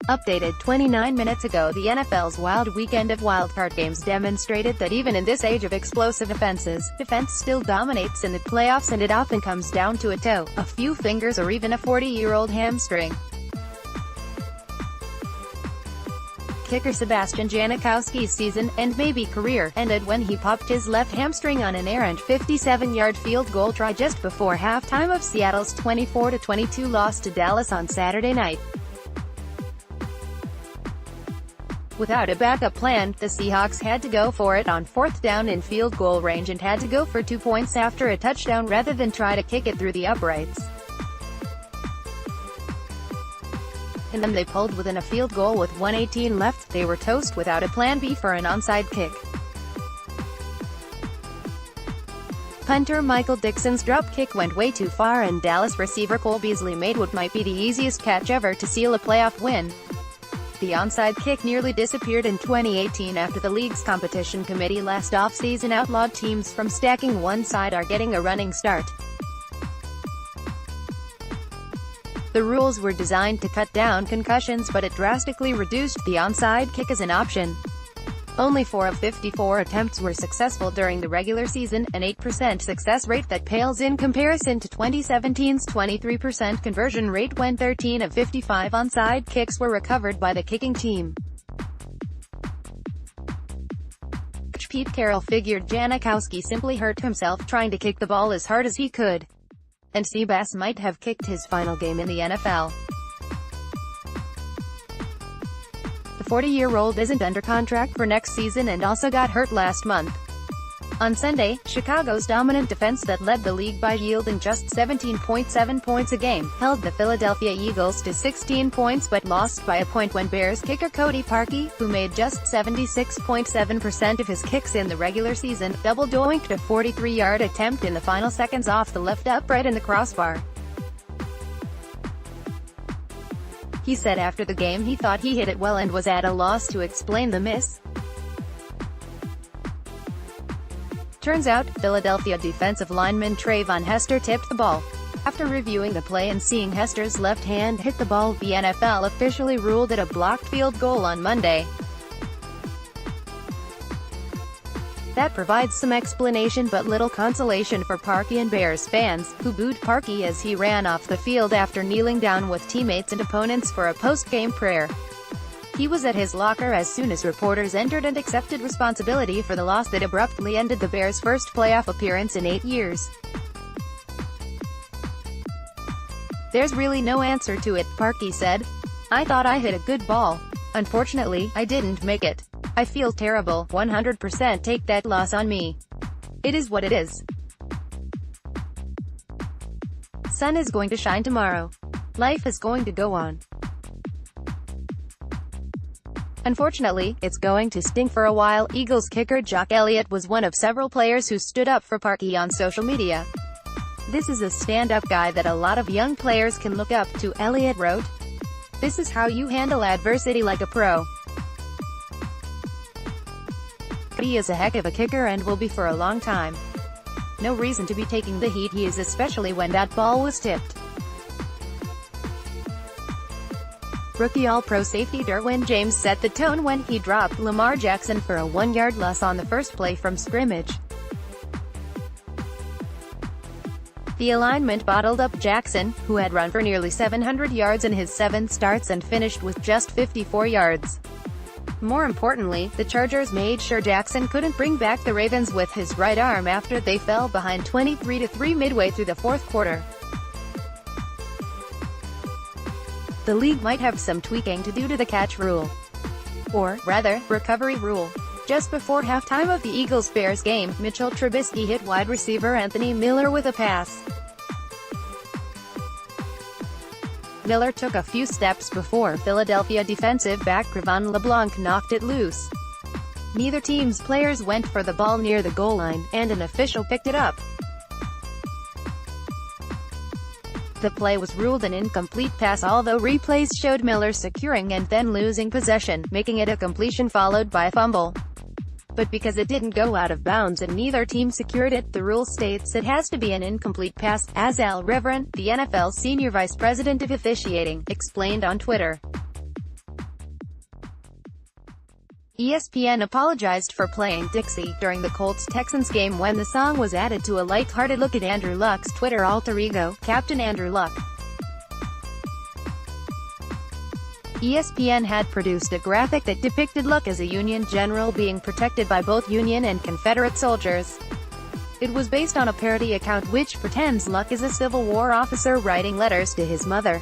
Updated 29 minutes ago. The NFL's wild weekend of wildcard games demonstrated that even in this age of explosive offenses, defense still dominates in the playoffs, and it often comes down to a toe, a few fingers, or even a 40-year-old hamstring. Kicker Sebastian Janikowski's season, and maybe career, ended when he popped his left hamstring on an errant 57-yard field goal try just before halftime of Seattle's 24-22 loss to Dallas on Saturday night. Without a backup plan, the Seahawks had to go for it on 4th down in field goal range and had to go for 2 points after a touchdown rather than try to kick it through the uprights. And then they pulled within a field goal with 1:18 left. They were toast without a plan B for an onside kick. Punter Michael Dixon's drop kick went way too far, and Dallas receiver Cole Beasley made what might be the easiest catch ever to seal a playoff win. The onside kick nearly disappeared in 2018 after the league's competition committee last offseason outlawed teams from stacking one side or getting a running start. The rules were designed to cut down concussions, but it drastically reduced the onside kick as an option. Only 4 of 54 attempts were successful during the regular season, an 8% success rate that pales in comparison to 2017's 23% conversion rate when 13 of 55 onside kicks were recovered by the kicking team. Coach Pete Carroll figured Janikowski simply hurt himself trying to kick the ball as hard as he could, and Sebas might have kicked his final game in the NFL. The 40-year-old isn't under contract for next season and also got hurt last month. On Sunday, Chicago's dominant defense that led the league by yielding just 17.7 points a game, held the Philadelphia Eagles to 16 points but lost by a point when Bears kicker Cody Parkey, who made just 76.7% of his kicks in the regular season, double-doinked a 43-yard attempt in the final seconds off the left upright in the crossbar. He said after the game he thought he hit it well and was at a loss to explain the miss. Turns out, Philadelphia defensive lineman Trayvon Hester tipped the ball. After reviewing the play and seeing Hester's left hand hit the ball, the NFL officially ruled it a blocked field goal on Monday. That provides some explanation but little consolation for Parkey and Bears fans, who booed Parkey as he ran off the field after kneeling down with teammates and opponents for a post-game prayer. He was at his locker as soon as reporters entered and accepted responsibility for the loss that abruptly ended the Bears' first playoff appearance in 8 years. "There's really no answer to it," Parkey said. "I thought I hit a good ball. Unfortunately, I didn't make it. I feel terrible, 100% take that loss on me. It is what it is. Sun is going to shine tomorrow. Life is going to go on. Unfortunately, it's going to sting for a while." Eagles kicker Jock Elliott was one of several players who stood up for Parkey on social media. "This is a stand-up guy that a lot of young players can look up to," Elliott wrote. "This is how you handle adversity like a pro. He is a heck of a kicker and will be for a long time. No reason to be taking the heat he is, especially when that ball was tipped." Rookie All-Pro safety Derwin James set the tone when he dropped Lamar Jackson for a 1-yard loss on the first play from scrimmage. The alignment bottled up Jackson, who had run for nearly 700 yards in his 7 starts and finished with just 54 yards. More importantly, the Chargers made sure Jackson couldn't bring back the Ravens with his right arm after they fell behind 23-3 midway through the 4th quarter. The league might have some tweaking to do to the catch rule. Or, rather, recovery rule. Just before halftime of the Eagles-Bears game, Mitchell Trubisky hit wide receiver Anthony Miller with a pass. Miller took a few steps before Philadelphia defensive back Cre'Von LeBlanc knocked it loose. Neither team's players went for the ball near the goal line, and an official picked it up. The play was ruled an incomplete pass, although replays showed Miller securing and then losing possession, making it a completion followed by a fumble. But because it didn't go out of bounds and neither team secured it, the rule states it has to be an incomplete pass, as Al Riveron, the NFL's senior vice president of officiating, explained on Twitter. ESPN apologized for playing Dixie during the Colts-Texans game when the song was added to a light-hearted look at Andrew Luck's Twitter alter ego, Captain Andrew Luck. ESPN had produced a graphic that depicted Luck as a Union general being protected by both Union and Confederate soldiers. It was based on a parody account which pretends Luck is a Civil War officer writing letters to his mother.